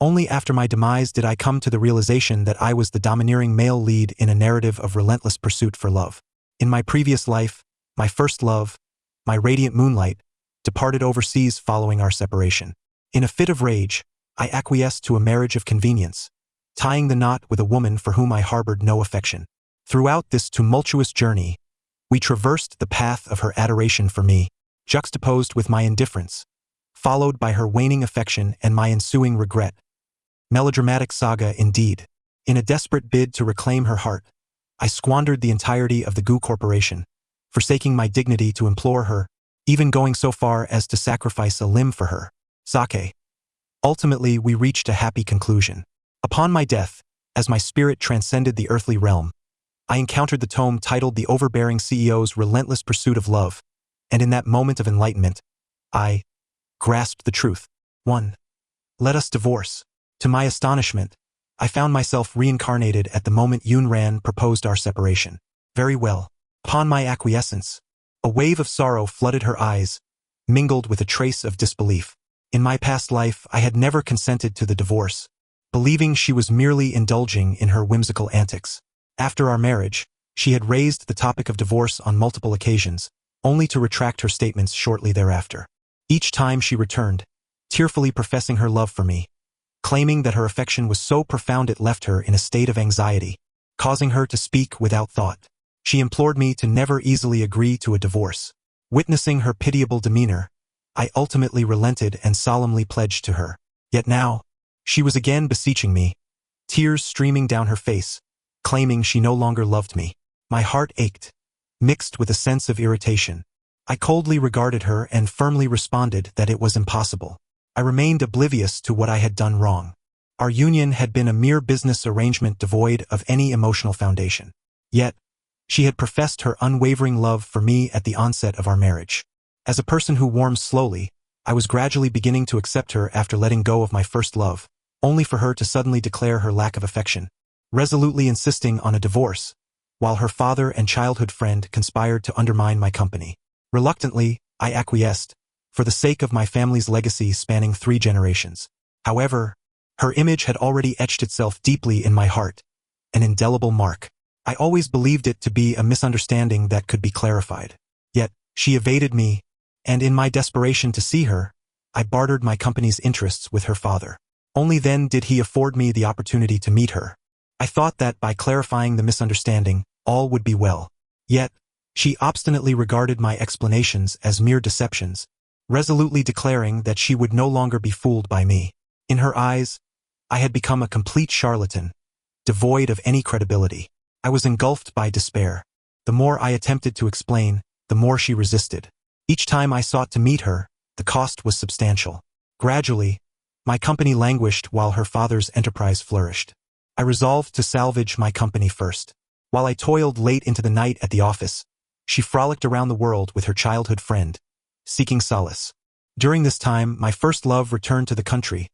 Only after my demise did I come to the realization that I was the domineering male lead in a narrative of relentless pursuit for love. In my previous life, my first love, my radiant moonlight, departed overseas following our separation. In a fit of rage, I acquiesced to a marriage of convenience, tying the knot with a woman for whom I harbored no affection. Throughout this tumultuous journey, we traversed the path of her adoration for me, juxtaposed with my indifference, followed by her waning affection and my ensuing regret. Melodramatic saga indeed. In a desperate bid to reclaim her heart, I squandered the entirety of the Gu Corporation, forsaking my dignity to implore her, even going so far as to sacrifice a limb for her. Sake. Ultimately, we reached a happy conclusion. Upon my death, as my spirit transcended the earthly realm, I encountered the tome titled The Overbearing CEO's Relentless Pursuit of Love, and in that moment of enlightenment, I grasped the truth. 1. Let us divorce. To my astonishment, I found myself reincarnated at the moment Yunran proposed our separation. Very well. Upon my acquiescence, a wave of sorrow flooded her eyes, mingled with a trace of disbelief. In my past life, I had never consented to the divorce, believing she was merely indulging in her whimsical antics. After our marriage, she had raised the topic of divorce on multiple occasions, only to retract her statements shortly thereafter. Each time she returned, tearfully professing her love for me, claiming that her affection was so profound it left her in a state of anxiety, causing her to speak without thought. She implored me to never easily agree to a divorce. Witnessing her pitiable demeanor, I ultimately relented and solemnly pledged to her. Yet now, she was again beseeching me, tears streaming down her face, claiming she no longer loved me. My heart ached, mixed with a sense of irritation. I coldly regarded her and firmly responded that it was impossible. I remained oblivious to what I had done wrong. Our union had been a mere business arrangement devoid of any emotional foundation. Yet, she had professed her unwavering love for me at the onset of our marriage. As a person who warms slowly, I was gradually beginning to accept her after letting go of my first love, only for her to suddenly declare her lack of affection, resolutely insisting on a divorce, while her father and childhood friend conspired to undermine my company. Reluctantly, I acquiesced, for the sake of my family's legacy spanning 3 generations. However, her image had already etched itself deeply in my heart, an indelible mark. I always believed it to be a misunderstanding that could be clarified. Yet, she evaded me, and in my desperation to see her, I bartered my company's interests with her father. Only then did he afford me the opportunity to meet her. I thought that by clarifying the misunderstanding, all would be well. Yet, she obstinately regarded my explanations as mere deceptions, resolutely declaring that she would no longer be fooled by me. In her eyes, I had become a complete charlatan, devoid of any credibility. I was engulfed by despair. The more I attempted to explain, the more she resisted. Each time I sought to meet her, the cost was substantial. Gradually, my company languished while her father's enterprise flourished. I resolved to salvage my company first. While I toiled late into the night at the office, she frolicked around the world with her childhood friend, seeking solace. During this time, my first love returned to the country,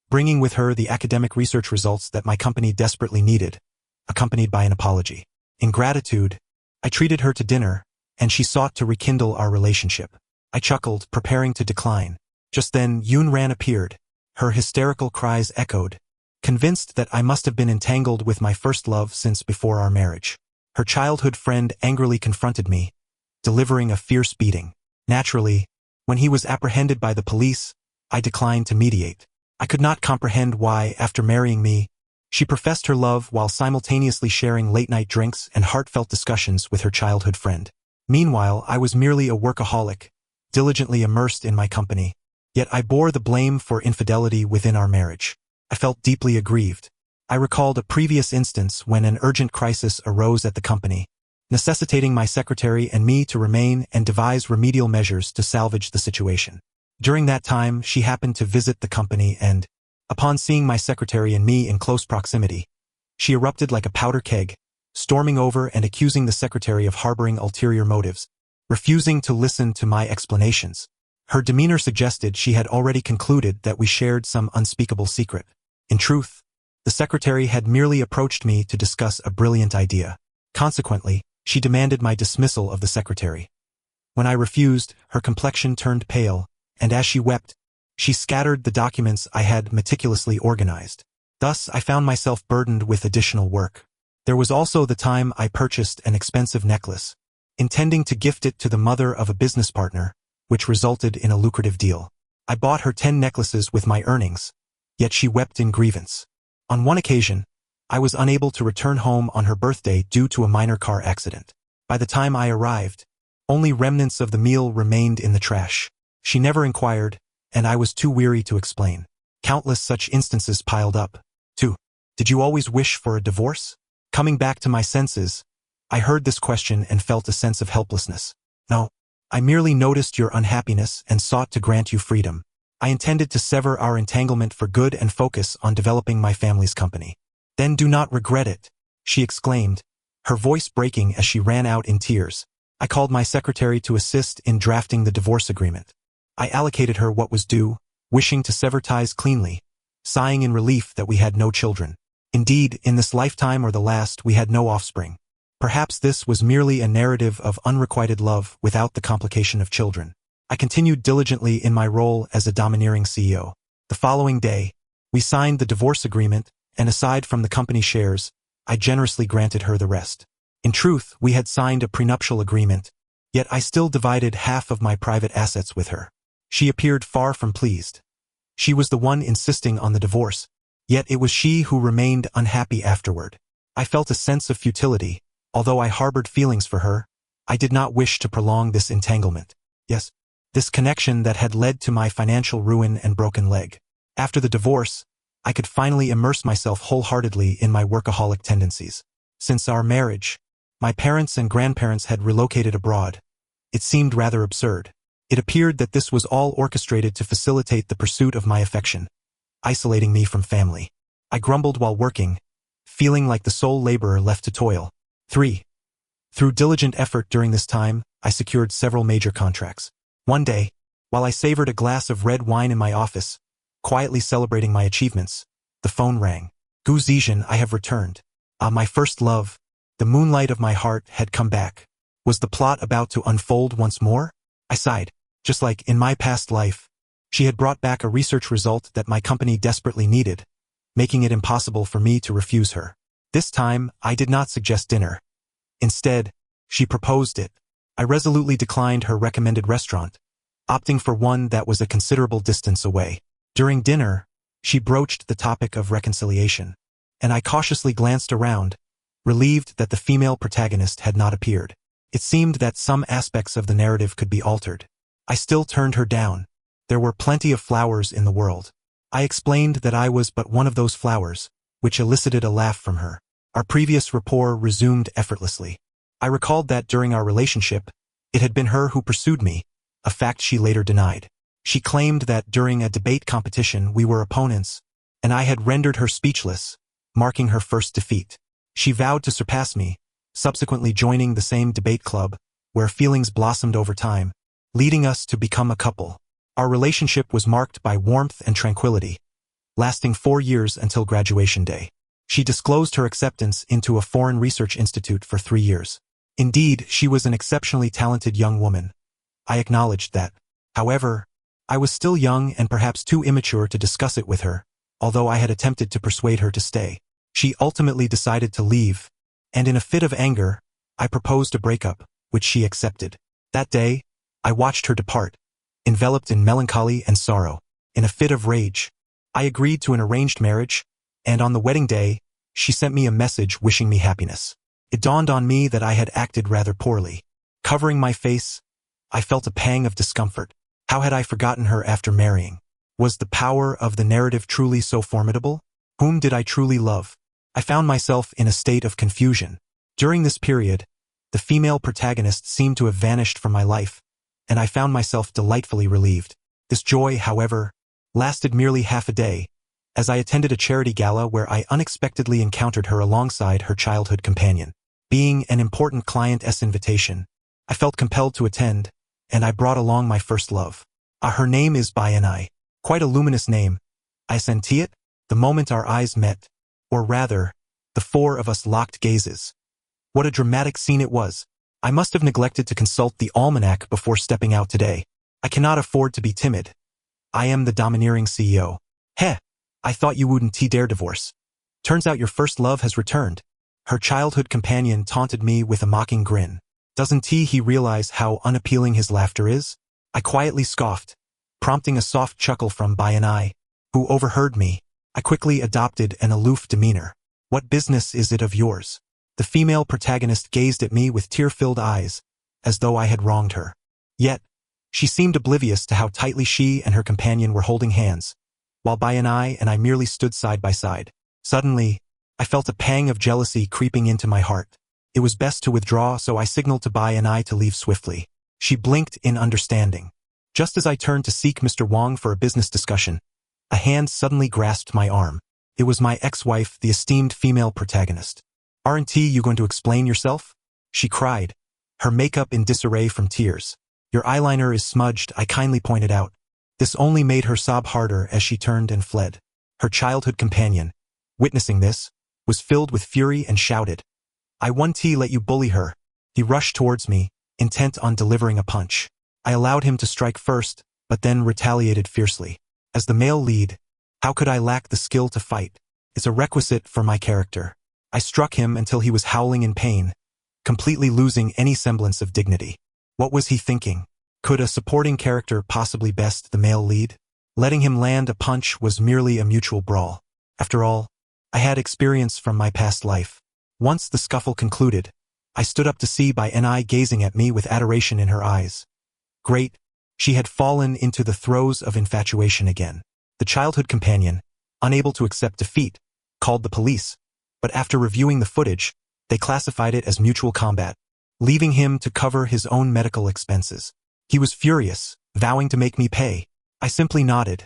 bringing with her the academic research results that my company desperately needed, accompanied by an apology. In gratitude, I treated her to dinner, and she sought to rekindle our relationship. I chuckled, preparing to decline. Just then, Yunran appeared. Her hysterical cries echoed, convinced that I must have been entangled with my first love since before our marriage. Her childhood friend angrily confronted me, delivering a fierce beating. Naturally, when he was apprehended by the police, I declined to mediate. I could not comprehend why, after marrying me, she professed her love while simultaneously sharing late-night drinks and heartfelt discussions with her childhood friend. Meanwhile, I was merely a workaholic, diligently immersed in my company. Yet I bore the blame for infidelity within our marriage. I felt deeply aggrieved. I recalled a previous instance when an urgent crisis arose at the company, necessitating my secretary and me to remain and devise remedial measures to salvage the situation. During that time, she happened to visit the company and, upon seeing my secretary and me in close proximity, she erupted like a powder keg, storming over and accusing the secretary of harboring ulterior motives, refusing to listen to my explanations. Her demeanor suggested she had already concluded that we shared some unspeakable secret. In truth, the secretary had merely approached me to discuss a brilliant idea. Consequently, she demanded my dismissal of the secretary. When I refused, her complexion turned pale, and as she wept, She scattered the documents I had meticulously organized. Thus, I found myself burdened with additional work. There was also the time I purchased an expensive necklace, intending to gift it to the mother of a business partner, which resulted in a lucrative deal. I bought her 10 necklaces with my earnings, yet she wept in grievance. On one occasion, I was unable to return home on her birthday due to a minor car accident. By the time I arrived, only remnants of the meal remained in the trash. She never inquired, and I was too weary to explain. Countless such instances piled up. 2. Did you always wish for a divorce? Coming back to my senses, I heard this question and felt a sense of helplessness. No. I merely noticed your unhappiness and sought to grant you freedom. I intended to sever our entanglement for good and focus on developing my family's company. Then do not regret it, she exclaimed, her voice breaking as she ran out in tears. I called my secretary to assist in drafting the divorce agreement. I allocated her what was due, wishing to sever ties cleanly, sighing in relief that we had no children. Indeed, in this lifetime or the last, we had no offspring. Perhaps this was merely a narrative of unrequited love without the complication of children. I continued diligently in my role as a domineering CEO. The following day, we signed the divorce agreement, and aside from the company shares, I generously granted her the rest. In truth, we had signed a prenuptial agreement, yet I still divided half of my private assets with her. She appeared far from pleased. She was the one insisting on the divorce, yet it was she who remained unhappy afterward. I felt a sense of futility. Although I harbored feelings for her, I did not wish to prolong this entanglement. Yes, this connection that had led to my financial ruin and broken leg. After the divorce, I could finally immerse myself wholeheartedly in my workaholic tendencies. Since our marriage, my parents and grandparents had relocated abroad. It seemed rather absurd. It appeared that this was all orchestrated to facilitate the pursuit of my affection, isolating me from family. I grumbled while working, feeling like the sole laborer left to toil. 3. Through diligent effort during this time, I secured several major contracts. One day, while I savored a glass of red wine in my office, quietly celebrating my achievements, the phone rang. Gu Zizhen, I have returned. My first love, the moonlight of my heart, had come back. Was the plot about to unfold once more? I sighed. Just like in my past life, she had brought back a research result that my company desperately needed, making it impossible for me to refuse her. This time, I did not suggest dinner. Instead, she proposed it. I resolutely declined her recommended restaurant, opting for one that was a considerable distance away. During dinner, she broached the topic of reconciliation, and I cautiously glanced around, relieved that the female protagonist had not appeared. It seemed that some aspects of the narrative could be altered. I still turned her down. There were plenty of flowers in the world. I explained that I was but one of those flowers, which elicited a laugh from her. Our previous rapport resumed effortlessly. I recalled that during our relationship, it had been her who pursued me, a fact she later denied. She claimed that during a debate competition we were opponents, and I had rendered her speechless, marking her first defeat. She vowed to surpass me, subsequently joining the same debate club, where feelings blossomed over time, leading us to become a couple. Our relationship was marked by warmth and tranquility, lasting 4 years until graduation day. She disclosed her acceptance into a foreign research institute for 3 years. Indeed, she was an exceptionally talented young woman. I acknowledged that. However, I was still young and perhaps too immature to discuss it with her, although I had attempted to persuade her to stay. She ultimately decided to leave, and in a fit of anger, I proposed a breakup, which she accepted. That day, I watched her depart, enveloped in melancholy and sorrow. In a fit of rage, I agreed to an arranged marriage, and on the wedding day, she sent me a message wishing me happiness. It dawned on me that I had acted rather poorly. Covering my face, I felt a pang of discomfort. How had I forgotten her after marrying? Was the power of the narrative truly so formidable? Whom did I truly love? I found myself in a state of confusion. During this period, the female protagonist seemed to have vanished from my life, and I found myself delightfully relieved. This joy, however, lasted merely half a day, as I attended a charity gala where I unexpectedly encountered her alongside her childhood companion. Being an important client's invitation, I felt compelled to attend, and I brought along my first love. Her name is Bayanai. Quite a luminous name. I senti it, the moment our eyes met, or rather, the 4 of us locked gazes. What a dramatic scene it was. I must have neglected to consult the almanac before stepping out today. I cannot afford to be timid. I am the domineering CEO. Heh, I thought you wouldn't dare divorce. Turns out your first love has returned. Her childhood companion taunted me with a mocking grin. Doesn't he realize how unappealing his laughter is? I quietly scoffed, prompting a soft chuckle from Bayanai, who overheard me. I quickly adopted an aloof demeanor. What business is it of yours? The female protagonist gazed at me with tear-filled eyes, as though I had wronged her. Yet, she seemed oblivious to how tightly she and her companion were holding hands, while Bayanai and I merely stood side by side. Suddenly, I felt a pang of jealousy creeping into my heart. It was best to withdraw, so I signaled to Bayanai to leave swiftly. She blinked in understanding. Just as I turned to seek Mr. Wong for a business discussion, a hand suddenly grasped my arm. It was my ex-wife, the esteemed female protagonist. Aren't you going to explain yourself? She cried, her makeup in disarray from tears. Your eyeliner is smudged, I kindly pointed out. This only made her sob harder as she turned and fled. Her childhood companion, witnessing this, was filled with fury and shouted, I won't let you bully her. He rushed towards me, intent on delivering a punch. I allowed him to strike first, but then retaliated fiercely. As the male lead, how could I lack the skill to fight? It's a requisite for my character. I struck him until he was howling in pain, completely losing any semblance of dignity. What was he thinking? Could a supporting character possibly best the male lead? Letting him land a punch was merely a mutual brawl. After all, I had experience from my past life. Once the scuffle concluded, I stood up to see Bayanai gazing at me with adoration in her eyes. Great, she had fallen into the throes of infatuation again. The childhood companion, unable to accept defeat, called the police, but after reviewing the footage, they classified it as mutual combat, leaving him to cover his own medical expenses. He was furious, vowing to make me pay. I simply nodded.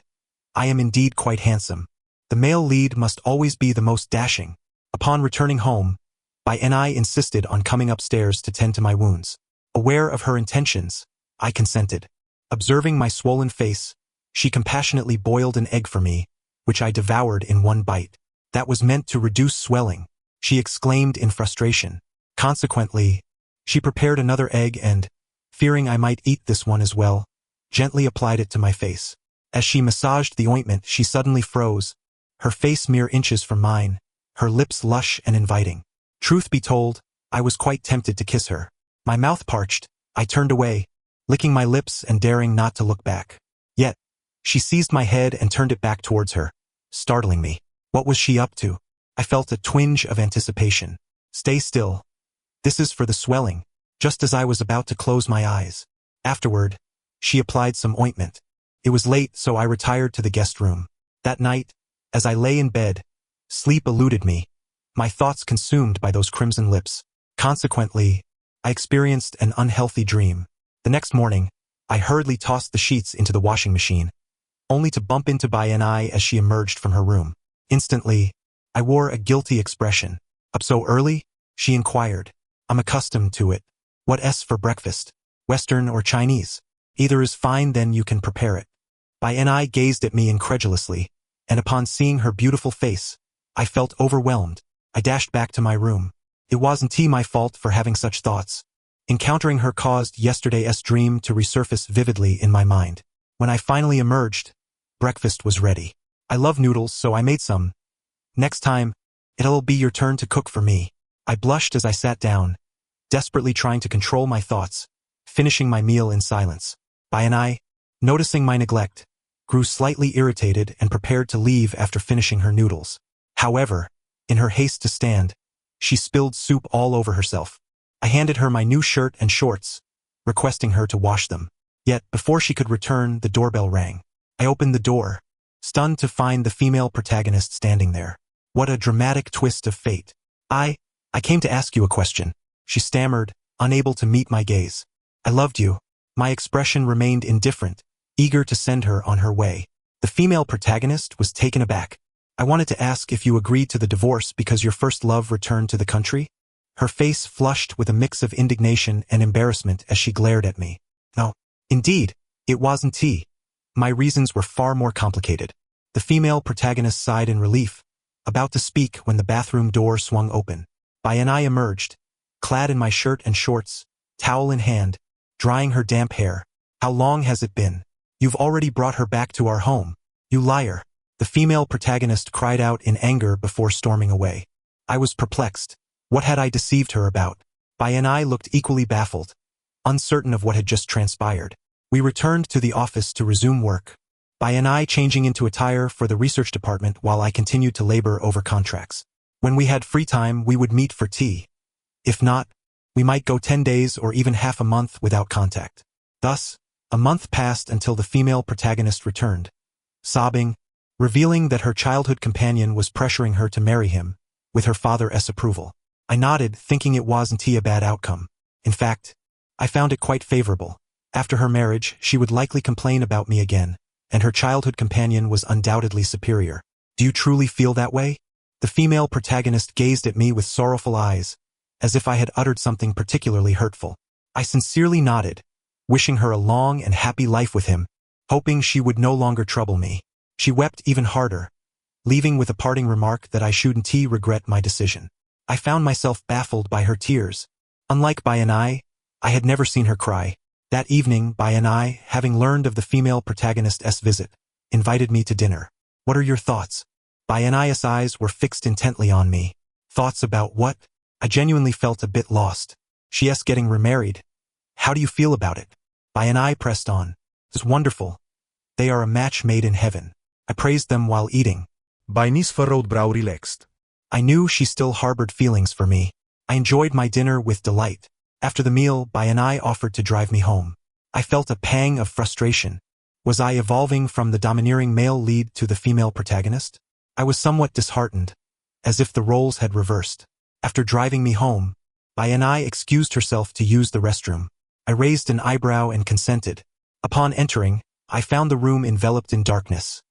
I am indeed quite handsome. The male lead must always be the most dashing. Upon returning home, Bayanai insisted on coming upstairs to tend to my wounds. Aware of her intentions, I consented. Observing my swollen face, she compassionately boiled an egg for me, which I devoured in one bite. That was meant to reduce swelling, she exclaimed in frustration. Consequently, she prepared another egg and, fearing I might eat this one as well, gently applied it to my face. As she massaged the ointment, she suddenly froze, her face mere inches from mine, her lips lush and inviting. Truth be told, I was quite tempted to kiss her. My mouth parched, I turned away, licking my lips and daring not to look back. Yet, she seized my head and turned it back towards her, startling me. What was she up to? I felt a twinge of anticipation. Stay still. This is for the swelling. Just as I was about to close my eyes. Afterward, she applied some ointment. It was late, so I retired to the guest room. That night, as I lay in bed, sleep eluded me, my thoughts consumed by those crimson lips. Consequently, I experienced an unhealthy dream. The next morning, I hurriedly tossed the sheets into the washing machine, only to bump into Bayanai as she emerged from her room. Instantly, I wore a guilty expression. Up so early? She inquired. I'm accustomed to it. What's for breakfast? Western or Chinese? Either is fine, then you can prepare it. Bayanai gazed at me incredulously, and upon seeing her beautiful face, I felt overwhelmed. I dashed back to my room. It wasn't my fault for having such thoughts. Encountering her caused yesterday's dream to resurface vividly in my mind. When I finally emerged, breakfast was ready. I love noodles, so I made some. Next time, it'll be your turn to cook for me. I blushed as I sat down, desperately trying to control my thoughts, finishing my meal in silence. Bayanai, noticing my neglect, grew slightly irritated and prepared to leave after finishing her noodles. However, in her haste to stand, she spilled soup all over herself. I handed her my new shirt and shorts, requesting her to wash them. Yet, before she could return, the doorbell rang. I opened the door, stunned to find the female protagonist standing there. What a dramatic twist of fate. I came to ask you a question, she stammered, unable to meet my gaze. I loved you. My expression remained indifferent, eager to send her on her way. The female protagonist was taken aback. I wanted to ask if you agreed to the divorce because your first love returned to the country? Her face flushed with a mix of indignation and embarrassment as she glared at me. No, indeed, it wasn't tea. My reasons were far more complicated. The female protagonist sighed in relief, about to speak when the bathroom door swung open. Bayanai emerged, clad in my shirt and shorts, towel in hand, drying her damp hair. How long has it been? You've already brought her back to our home. You liar. The female protagonist cried out in anger before storming away. I was perplexed. What had I deceived her about? Bai and I looked equally baffled, uncertain of what had just transpired. We returned to the office to resume work, Bai and I changing into attire for the research department while I continued to labor over contracts. When we had free time, we would meet for tea. If not, we might go 10 days or even half a month without contact. Thus, a month passed until the female protagonist returned, sobbing, revealing that her childhood companion was pressuring her to marry him, with her father's approval. I nodded, thinking it wasn't a bad outcome. In fact, I found it quite favorable. After her marriage, she would likely complain about me again, and her childhood companion was undoubtedly superior. Do you truly feel that way? The female protagonist gazed at me with sorrowful eyes, as if I had uttered something particularly hurtful. I sincerely nodded, wishing her a long and happy life with him, hoping she would no longer trouble me. She wept even harder, leaving with a parting remark that I shouldn't regret my decision. I found myself baffled by her tears. Unlike Bai and I had never seen her cry. That evening, Bai and I, having learned of the female protagonist's visit, invited me to dinner. What are your thoughts? Bai and I's eyes were fixed intently on me. Thoughts about what? I genuinely felt a bit lost. She's getting remarried. How do you feel about it? Bai and I pressed on. It's wonderful. They are a match made in heaven. I praised them while eating. Bai's furrowed brow relaxed. I knew she still harbored feelings for me. I enjoyed my dinner with delight. After the meal, Bai and I offered to drive me home. I felt a pang of frustration. Was I evolving from the domineering male lead to the female protagonist? I was somewhat disheartened, as if the roles had reversed. After driving me home, Bai and I excused herself to use the restroom. I raised an eyebrow and consented. Upon entering, I found the room enveloped in darkness.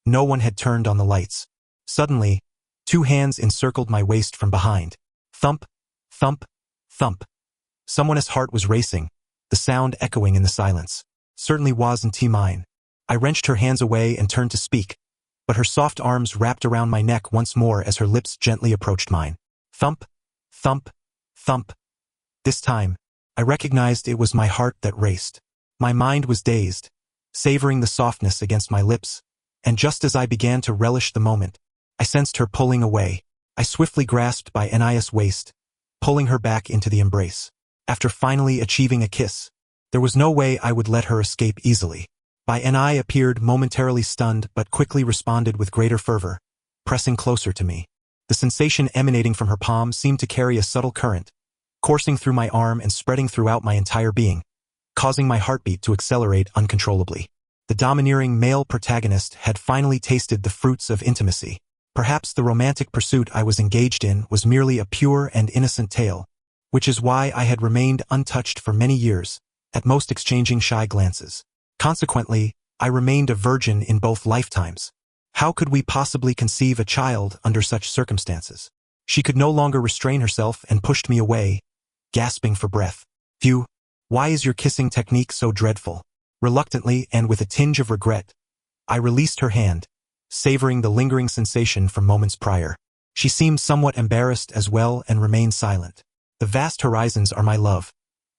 No one had turned on the lights. Suddenly, 2 hands encircled my waist from behind. Thump, thump, thump. Someone's heart was racing, the sound echoing in the silence. Certainly wasn't mine. I wrenched her hands away and turned to speak, but her soft arms wrapped around my neck once more as her lips gently approached mine. Thump, thump, thump. This time, I recognized it was my heart that raced. My mind was dazed, savoring the softness against my lips, and just as I began to relish the moment, I sensed her pulling away. I swiftly grasped Bai and I's waist, pulling her back into the embrace. After finally achieving a kiss, there was no way I would let her escape easily. Bai and I appeared momentarily stunned but quickly responded with greater fervor, pressing closer to me. The sensation emanating from her palm seemed to carry a subtle current, coursing through my arm and spreading throughout my entire being, causing my heartbeat to accelerate uncontrollably. The domineering male protagonist had finally tasted the fruits of intimacy. Perhaps the romantic pursuit I was engaged in was merely a pure and innocent tale, which is why I had remained untouched for many years, at most exchanging shy glances. Consequently, I remained a virgin in both lifetimes. How could we possibly conceive a child under such circumstances? She could no longer restrain herself and pushed me away, gasping for breath. Phew, why is your kissing technique so dreadful? Reluctantly and with a tinge of regret, I released her hand, savoring the lingering sensation from moments prior. She seemed somewhat embarrassed as well and remained silent. The vast horizons are my love.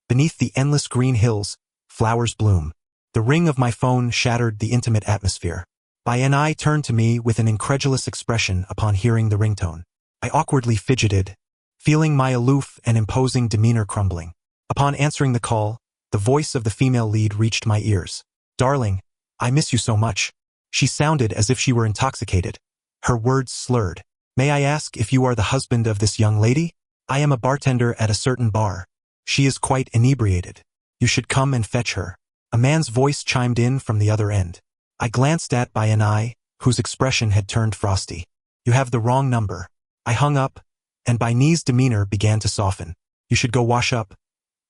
Beneath the endless green hills, flowers bloom. The ring of my phone shattered the intimate atmosphere. Bai and I turned to me with an incredulous expression upon hearing the ringtone. I awkwardly fidgeted, feeling my aloof and imposing demeanor crumbling. Upon answering the call, the voice of the female lead reached my ears. Darling, I miss you so much. She sounded as if she were intoxicated. Her words slurred. May I ask if you are the husband of this young lady? I am a bartender at a certain bar. She is quite inebriated. You should come and fetch her. A man's voice chimed in from the other end. I glanced at Bai and I, whose expression had turned frosty. You have the wrong number. I hung up, and Bai's demeanor began to soften. You should go wash up.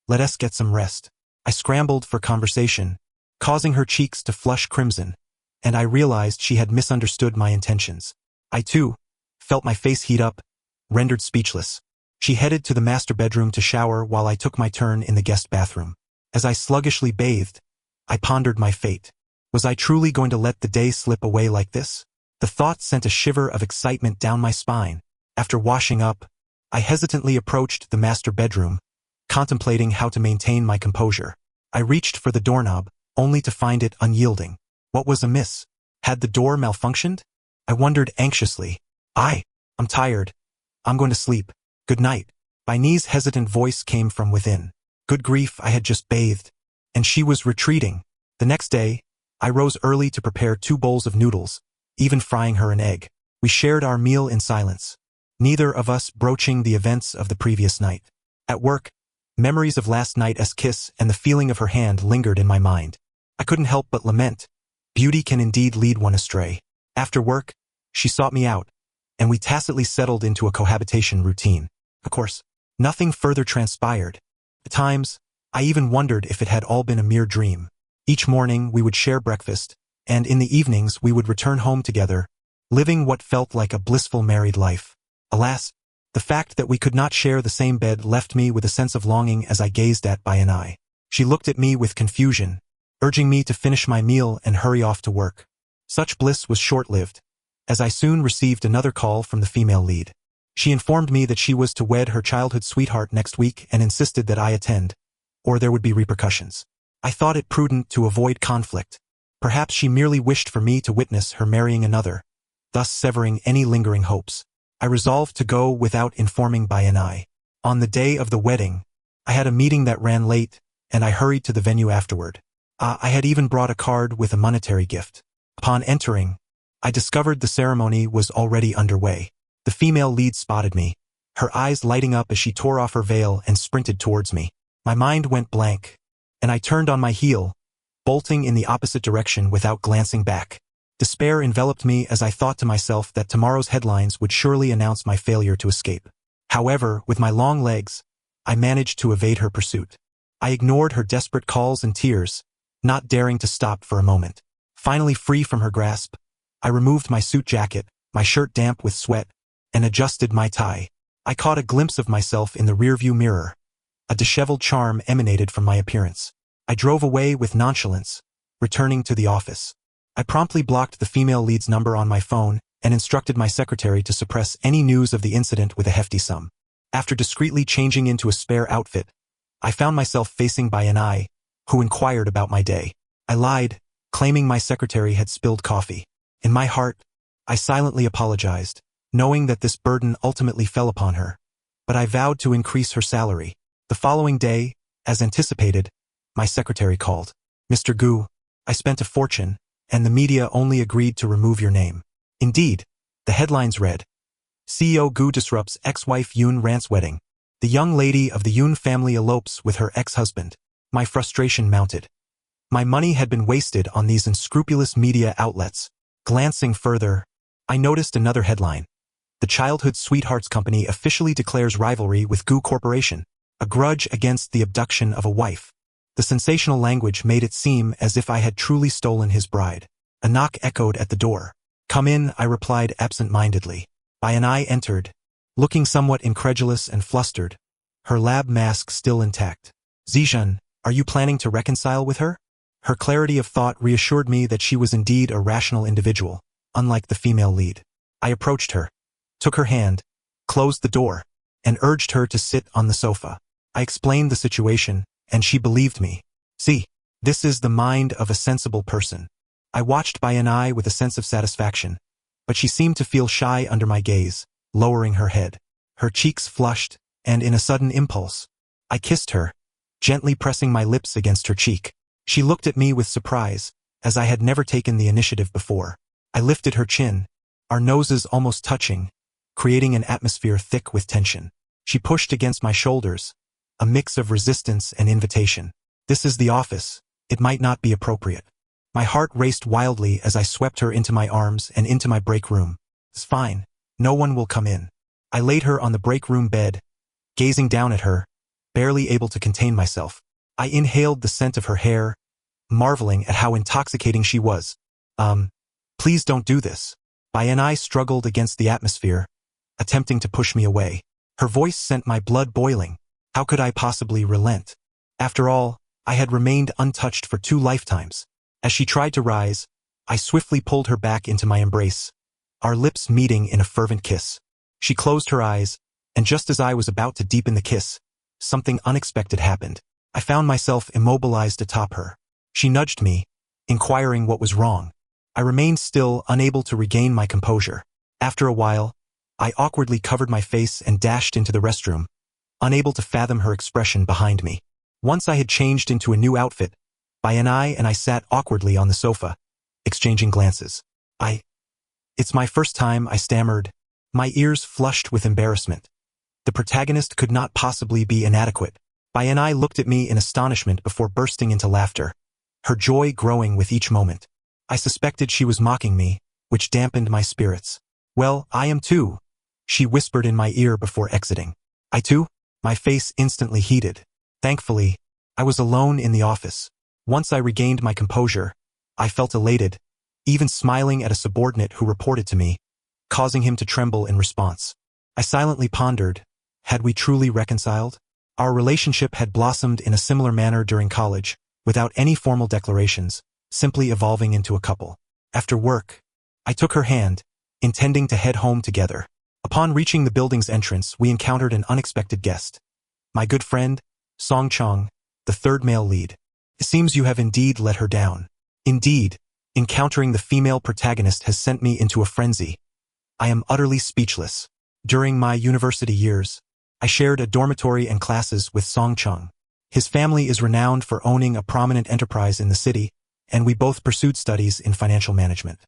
Let us get some rest. I scrambled for conversation, causing her cheeks to flush crimson, and I realized she had misunderstood my intentions. I, too, felt my face heat up, rendered speechless. She headed to the master bedroom to shower while I took my turn in the guest bathroom. As I sluggishly bathed, I pondered my fate. Was I truly going to let the day slip away like this? The thought sent a shiver of excitement down my spine. After washing up, I hesitantly approached the master bedroom, contemplating how to maintain my composure. I reached for the doorknob, only to find it unyielding. What was amiss? Had the door malfunctioned? I wondered anxiously. I'm tired. I'm going to sleep. Good night. Baine's hesitant voice came from within. Good grief, I had just bathed. And she was retreating. The next day, I rose early to prepare 2 bowls of noodles, even frying her an egg. We shared our meal in silence, neither of us broaching the events of the previous night. At work, memories of last night's kiss and the feeling of her hand lingered in my mind. I couldn't help but lament. Beauty can indeed lead one astray. After work, she sought me out, and we tacitly settled into a cohabitation routine. Of course, nothing further transpired. At times, I even wondered if it had all been a mere dream. Each morning we would share breakfast, and in the evenings we would return home together, living what felt like a blissful married life. Alas, the fact that we could not share the same bed left me with a sense of longing as I gazed at Bainai. She looked at me with confusion, urging me to finish my meal and hurry off to work. Such bliss was short-lived, as I soon received another call from the female lead. She informed me that she was to wed her childhood sweetheart next week and insisted that I attend, or there would be repercussions. I thought it prudent to avoid conflict. Perhaps she merely wished for me to witness her marrying another, thus severing any lingering hopes. I resolved to go without informing Bainai. On the day of the wedding, I had a meeting that ran late, and I hurried to the venue afterward. I had even brought a card with a monetary gift. Upon entering, I discovered the ceremony was already underway. The female lead spotted me, her eyes lighting up as she tore off her veil and sprinted towards me. My mind went blank, and I turned on my heel, bolting in the opposite direction without glancing back. Despair enveloped me as I thought to myself that tomorrow's headlines would surely announce my failure to escape. However, with my long legs, I managed to evade her pursuit. I ignored her desperate calls and tears, not daring to stop for a moment. Finally free from her grasp, I removed my suit jacket, my shirt damp with sweat, and adjusted my tie. I caught a glimpse of myself in the rearview mirror. A disheveled charm emanated from my appearance. I drove away with nonchalance, returning to the office. I promptly blocked the female lead's number on my phone and instructed my secretary to suppress any news of the incident with a hefty sum. After discreetly changing into a spare outfit, I found myself facing Bainai, who inquired about my day. I lied, claiming my secretary had spilled coffee. In my heart, I silently apologized, knowing that this burden ultimately fell upon her, but I vowed to increase her salary. The following day, as anticipated, my secretary called. Mr. Gu, I spent a fortune, and the media only agreed to remove your name. Indeed, the headlines read, CEO Gu disrupts ex-wife Yoon Rant's wedding. The young lady of the Yoon family elopes with her ex-husband. My frustration mounted. My money had been wasted on these unscrupulous media outlets. Glancing further, I noticed another headline. The childhood sweethearts company officially declares rivalry with Gu Corporation, a grudge against the abduction of a wife. The sensational language made it seem as if I had truly stolen his bride. A knock echoed at the door. Come in, I replied absent-mindedly. Bainai entered, looking somewhat incredulous and flustered, her lab mask still intact. Zijun, are you planning to reconcile with her? Her clarity of thought reassured me that she was indeed a rational individual, unlike the female lead. I approached her, took her hand, closed the door, and urged her to sit on the sofa. I explained the situation, and she believed me. See, this is the mind of a sensible person. I watched Bainai with a sense of satisfaction, but she seemed to feel shy under my gaze, lowering her head. Her cheeks flushed, and in a sudden impulse, I kissed her, gently pressing my lips against her cheek. She looked at me with surprise, as I had never taken the initiative before. I lifted her chin, our noses almost touching, creating an atmosphere thick with tension. She pushed against my shoulders, a mix of resistance and invitation. This is the office. It might not be appropriate. My heart raced wildly as I swept her into my arms and into my break room. It's fine. No one will come in. I laid her on the break room bed, gazing down at her, barely able to contain myself. I inhaled the scent of her hair, marveling at how intoxicating she was. Please don't do this. Bainai struggled against the atmosphere, attempting to push me away. Her voice sent my blood boiling. How could I possibly relent? After all, I had remained untouched for 2 lifetimes. As she tried to rise, I swiftly pulled her back into my embrace, our lips meeting in a fervent kiss. She closed her eyes, and just as I was about to deepen the kiss, something unexpected happened. I found myself immobilized atop her. She nudged me, inquiring what was wrong. I remained still, unable to regain my composure. After a while, I awkwardly covered my face and dashed into the restroom, unable to fathom her expression behind me. Once I had changed into a new outfit, Bai and I sat awkwardly on the sofa, exchanging glances. It's my first time, I stammered, my ears flushed with embarrassment. The protagonist could not possibly be inadequate. Bai and I looked at me in astonishment before bursting into laughter, her joy growing with each moment. I suspected she was mocking me, which dampened my spirits. Well, I am too, she whispered in my ear before exiting. I too? My face instantly heated. Thankfully, I was alone in the office. Once I regained my composure, I felt elated, even smiling at a subordinate who reported to me, causing him to tremble in response. I silently pondered, had we truly reconciled? Our relationship had blossomed in a similar manner during college, without any formal declarations, simply evolving into a couple. After work, I took her hand, intending to head home together. Upon reaching the building's entrance, we encountered an unexpected guest. My good friend, Song Chang, the third male lead. It seems you have indeed let her down. Indeed, encountering the female protagonist has sent me into a frenzy. I am utterly speechless. During my university years, I shared a dormitory and classes with Song Chang. His family is renowned for owning a prominent enterprise in the city, and we both pursued studies in financial management.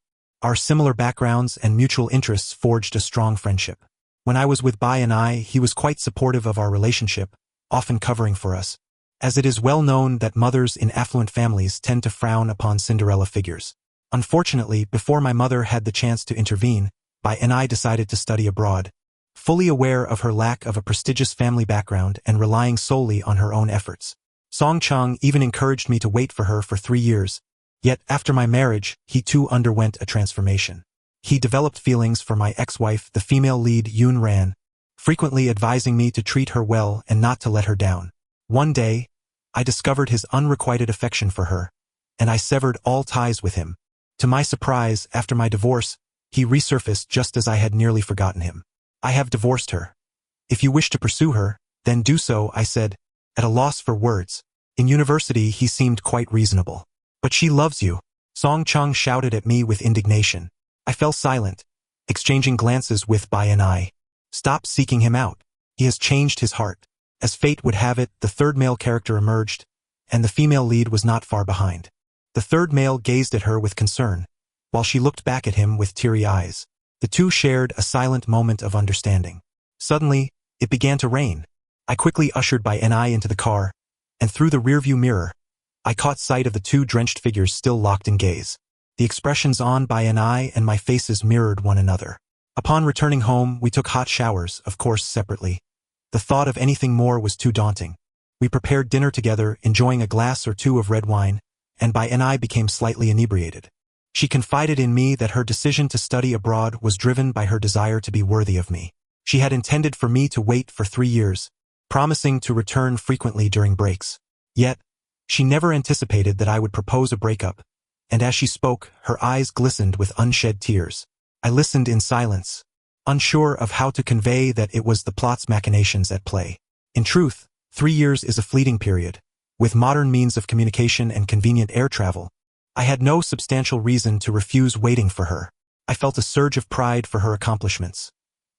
Our similar backgrounds and mutual interests forged a strong friendship. When I was with Bai and he was quite supportive of our relationship, often covering for us, as it is well known that mothers in affluent families tend to frown upon Cinderella figures. Unfortunately, before my mother had the chance to intervene, Bai and I decided to study abroad, fully aware of her lack of a prestigious family background and relying solely on her own efforts. Song Chang even encouraged me to wait for her for 3 years, yet after my marriage, he too underwent a transformation. He developed feelings for my ex-wife, the female lead Yoon Ran, frequently advising me to treat her well and not to let her down. One day, I discovered his unrequited affection for her, and I severed all ties with him. To my surprise, after my divorce, he resurfaced just as I had nearly forgotten him. I have divorced her. If you wish to pursue her, then do so, I said, at a loss for words. In university, he seemed quite reasonable. But she loves you, Song Chang shouted at me with indignation. I fell silent, exchanging glances with Bai and I. Stop seeking him out. He has changed his heart. As fate would have it, the third male character emerged, and the female lead was not far behind. The third male gazed at her with concern, while she looked back at him with teary eyes. The two shared a silent moment of understanding. Suddenly, it began to rain. I quickly ushered Bai and I into the car, and through the rearview mirror, I caught sight of the two drenched figures still locked in gaze. The expressions on Bai and I and my faces mirrored one another. Upon returning home, we took hot showers, of course separately. The thought of anything more was too daunting. We prepared dinner together, enjoying a glass or two of red wine, and Bai and I became slightly inebriated. She confided in me that her decision to study abroad was driven by her desire to be worthy of me. She had intended for me to wait for 3 years, promising to return frequently during breaks. Yet, she never anticipated that I would propose a breakup, and as she spoke, her eyes glistened with unshed tears. I listened in silence, unsure of how to convey that it was the plot's machinations at play. In truth, 3 years is a fleeting period. With modern means of communication and convenient air travel, I had no substantial reason to refuse waiting for her. I felt a surge of pride for her accomplishments.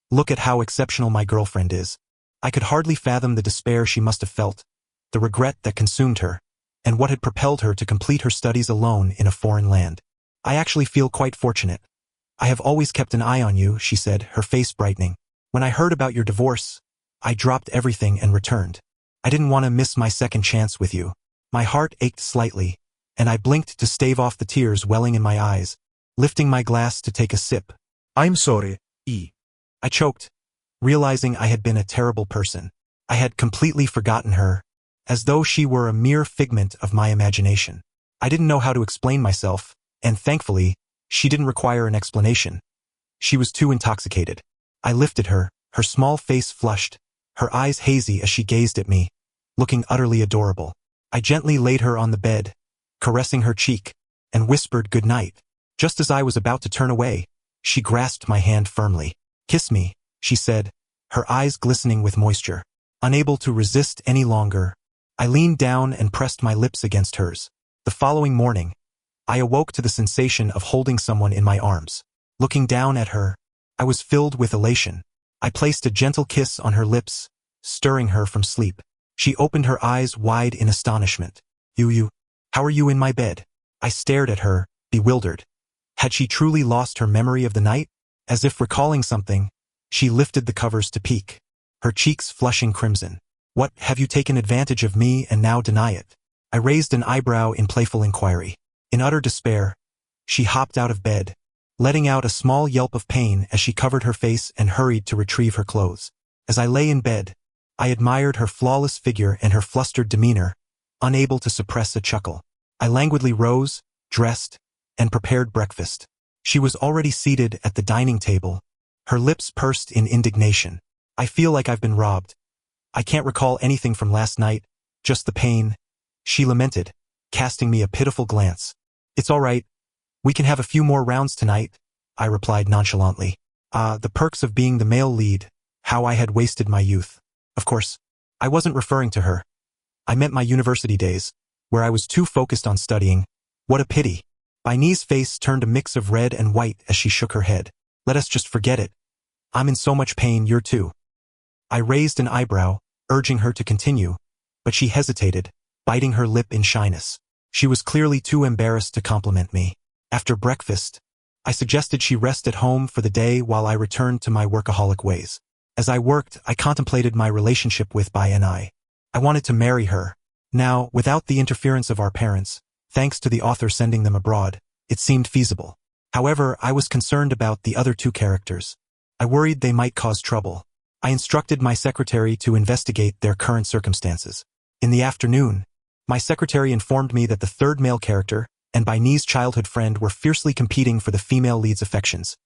Look at how exceptional my girlfriend is. I could hardly fathom the despair she must have felt, the regret that consumed her, and what had propelled her to complete her studies alone in a foreign land. I actually feel quite fortunate. I have always kept an eye on you, she said, her face brightening. When I heard about your divorce, I dropped everything and returned. I didn't want to miss my second chance with you. My heart ached slightly, and I blinked to stave off the tears welling in my eyes, lifting my glass to take a sip. I'm sorry, E. I choked, realizing I had been a terrible person. I had completely forgotten her, as though she were a mere figment of my imagination. I didn't know how to explain myself, and thankfully, she didn't require an explanation. She was too intoxicated. I lifted her, her small face flushed, her eyes hazy as she gazed at me, looking utterly adorable. I gently laid her on the bed, caressing her cheek, and whispered good night. Just as I was about to turn away, she grasped my hand firmly. Kiss me, she said, her eyes glistening with moisture. Unable to resist any longer, I leaned down and pressed my lips against hers. The following morning, I awoke to the sensation of holding someone in my arms. Looking down at her, I was filled with elation. I placed a gentle kiss on her lips, stirring her from sleep. She opened her eyes wide in astonishment. You, how are you in my bed? I stared at her, bewildered. Had she truly lost her memory of the night? As if recalling something, she lifted the covers to peek, her cheeks flushing crimson. What, have you taken advantage of me and now deny it? I raised an eyebrow in playful inquiry. In utter despair, she hopped out of bed, letting out a small yelp of pain as she covered her face and hurried to retrieve her clothes. As I lay in bed, I admired her flawless figure and her flustered demeanor, unable to suppress a chuckle. I languidly rose, dressed, and prepared breakfast. She was already seated at the dining table, her lips pursed in indignation. I feel like I've been robbed. I can't recall anything from last night, just the pain, she lamented, casting me a pitiful glance. It's all right. We can have a few more rounds tonight, I replied nonchalantly. The perks of being the male lead, how I had wasted my youth. Of course, I wasn't referring to her. I meant my university days, where I was too focused on studying. What a pity. Baine's face turned a mix of red and white as she shook her head. Let us just forget it. I'm in so much pain, you're too. I raised an eyebrow, urging her to continue, but she hesitated, biting her lip in shyness. She was clearly too embarrassed to compliment me. After breakfast, I suggested she rest at home for the day while I returned to my workaholic ways. As I worked, I contemplated my relationship with Bai. I wanted to marry her. Now, without the interference of our parents, thanks to the author sending them abroad, it seemed feasible. However, I was concerned about the other two characters. I worried they might cause trouble. I instructed my secretary to investigate their current circumstances. In the afternoon, my secretary informed me that the third male character and Baine's childhood friend were fiercely competing for the female lead's affections,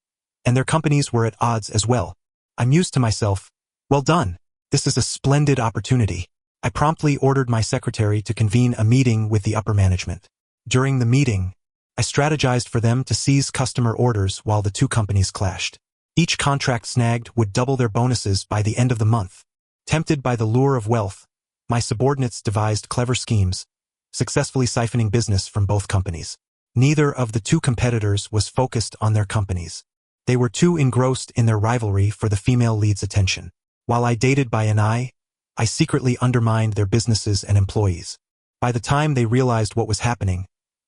and their companies were at odds as well. I mused to myself, well done, this is a splendid opportunity. I promptly ordered my secretary to convene a meeting with the upper management. During the meeting, I strategized for them to seize customer orders while the two companies clashed. Each contract snagged would double their bonuses by the end of the month. Tempted by the lure of wealth, my subordinates devised clever schemes, successfully siphoning business from both companies. Neither of the two competitors was focused on their companies. They were too engrossed in their rivalry for the female lead's attention. While I dated Bai, I secretly undermined their businesses and employees. By the time they realized what was happening,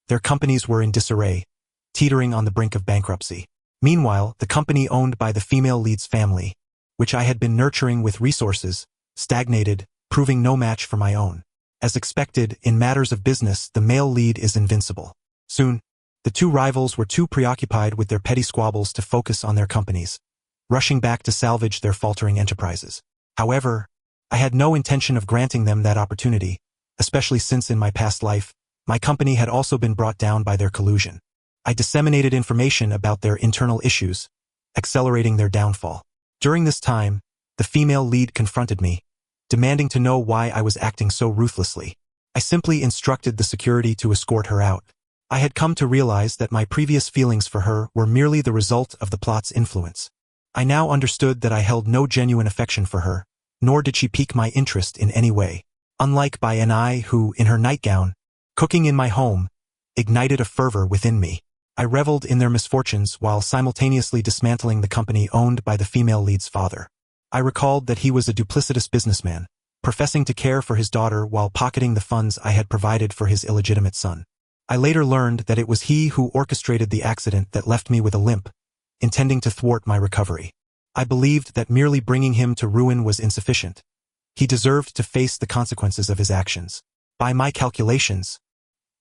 their companies were in disarray, teetering on the brink of bankruptcy. Meanwhile, the company owned by the female lead's family, which I had been nurturing with resources, stagnated, proving no match for my own. As expected, in matters of business, the male lead is invincible. Soon, the two rivals were too preoccupied with their petty squabbles to focus on their companies, rushing back to salvage their faltering enterprises. However, I had no intention of granting them that opportunity, especially since in my past life, my company had also been brought down by their collusion. I disseminated information about their internal issues, accelerating their downfall. During this time, the female lead confronted me, demanding to know why I was acting so ruthlessly. I simply instructed the security to escort her out. I had come to realize that my previous feelings for her were merely the result of the plot's influence. I now understood that I held no genuine affection for her, nor did she pique my interest in any way. Unlike Bai, who, in her nightgown, cooking in my home, ignited a fervor within me. I reveled in their misfortunes while simultaneously dismantling the company owned by the female lead's father. I recalled that he was a duplicitous businessman, professing to care for his daughter while pocketing the funds I had provided for his illegitimate son. I later learned that it was he who orchestrated the accident that left me with a limp, intending to thwart my recovery. I believed that merely bringing him to ruin was insufficient. He deserved to face the consequences of his actions. By my calculations,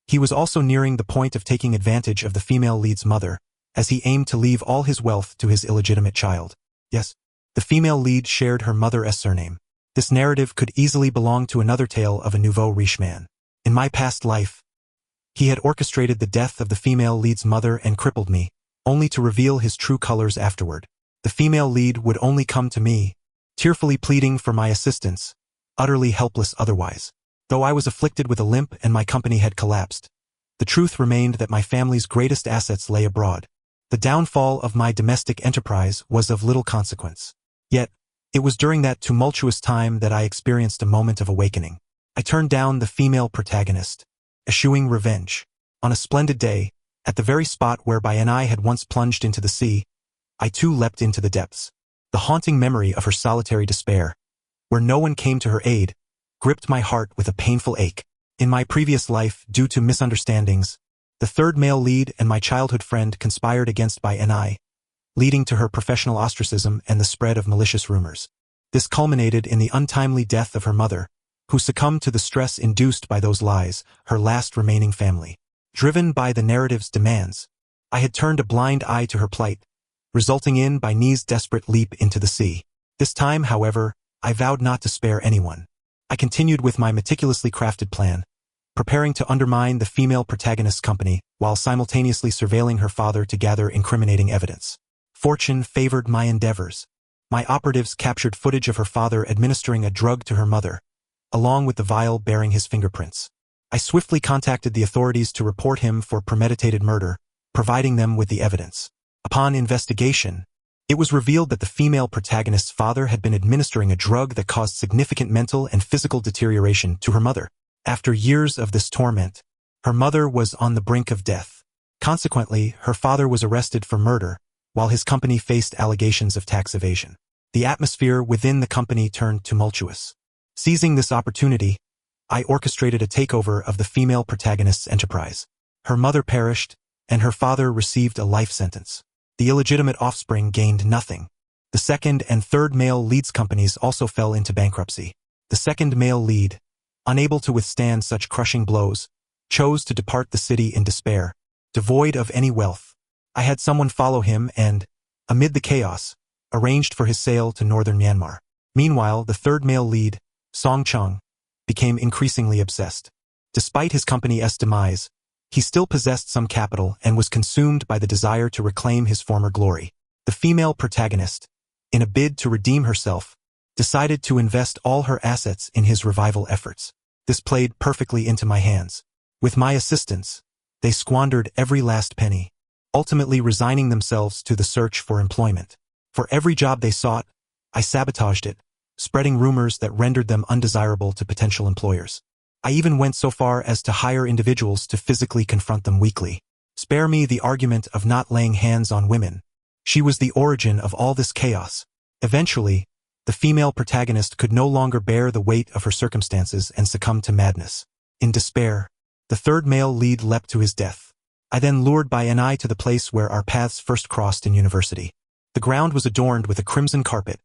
he was also nearing the point of taking advantage of the female lead's mother, as he aimed to leave all his wealth to his illegitimate child. Yes, the female lead shared her mother's surname. This narrative could easily belong to another tale of a nouveau riche man. In my past life, he had orchestrated the death of the female lead's mother and crippled me, only to reveal his true colors afterward. The female lead would only come to me, tearfully pleading for my assistance, utterly helpless otherwise. Though I was afflicted with a limp and my company had collapsed, the truth remained that my family's greatest assets lay abroad. The downfall of my domestic enterprise was of little consequence. Yet, it was during that tumultuous time that I experienced a moment of awakening. I turned down the female protagonist, eschewing revenge. On a splendid day, At the very spot whereby I had once plunged into the sea, I too leapt into the depths. The haunting memory of her solitary despair, where no one came to her aid, gripped my heart with a painful ache. In my previous life, due to misunderstandings, the third male lead and my childhood friend conspired against I, leading to her professional ostracism and the spread of malicious rumors. This culminated in the untimely death of her mother, who succumbed to the stress induced by those lies, her last remaining family. Driven by the narrative's demands, I had turned a blind eye to her plight, resulting in Ni's desperate leap into the sea. This time, however, I vowed not to spare anyone. I continued with my meticulously crafted plan, preparing to undermine the female protagonist's company while simultaneously surveilling her father to gather incriminating evidence. Fortune favored my endeavors. My operatives captured footage of her father administering a drug to her mother, along with the vial bearing his fingerprints. I swiftly contacted the authorities to report him for premeditated murder, providing them with the evidence. Upon investigation, it was revealed that the female protagonist's father had been administering a drug that caused significant mental and physical deterioration to her mother. After years of this torment, her mother was on the brink of death. Consequently, her father was arrested for murder, while his company faced allegations of tax evasion. The atmosphere within the company turned tumultuous. Seizing this opportunity, I orchestrated a takeover of the female protagonist's enterprise. Her mother perished, and her father received a life sentence. The illegitimate offspring gained nothing. The second and third male leads companies also fell into bankruptcy. The second male lead, unable to withstand such crushing blows, chose to depart the city in despair, devoid of any wealth. I had someone follow him and, amid the chaos, arranged for his sale to northern Myanmar. Meanwhile, the third male lead, Song Chung, became increasingly obsessed. Despite his company's demise, he still possessed some capital and was consumed by the desire to reclaim his former glory. The female protagonist, in a bid to redeem herself, decided to invest all her assets in his revival efforts. This played perfectly into my hands. With my assistance, they squandered every last penny, ultimately resigning themselves to the search for employment. For every job they sought, I sabotaged it, spreading rumors that rendered them undesirable to potential employers. I even went so far as to hire individuals to physically confront them weekly. Spare me the argument of not laying hands on women. She was the origin of all this chaos. Eventually, the female protagonist could no longer bear the weight of her circumstances and succumbed to madness. In despair, the third male lead leapt to his death. I then lured I to the place where our paths first crossed in university. The ground was adorned with a crimson carpet,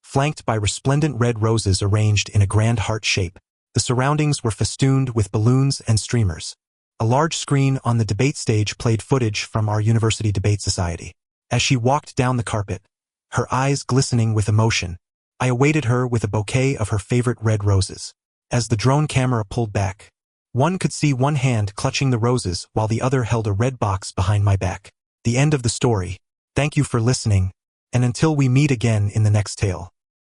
flanked by resplendent red roses arranged in a grand heart shape. The surroundings were festooned with balloons and streamers. A large screen on the debate stage played footage from our university debate society. As she walked down the carpet, her eyes glistening with emotion, I awaited her with a bouquet of her favorite red roses. As the drone camera pulled back, one could see one hand clutching the roses while the other held a red box behind my back. The end of the story. Thank you for listening, and until we meet again in the next tale.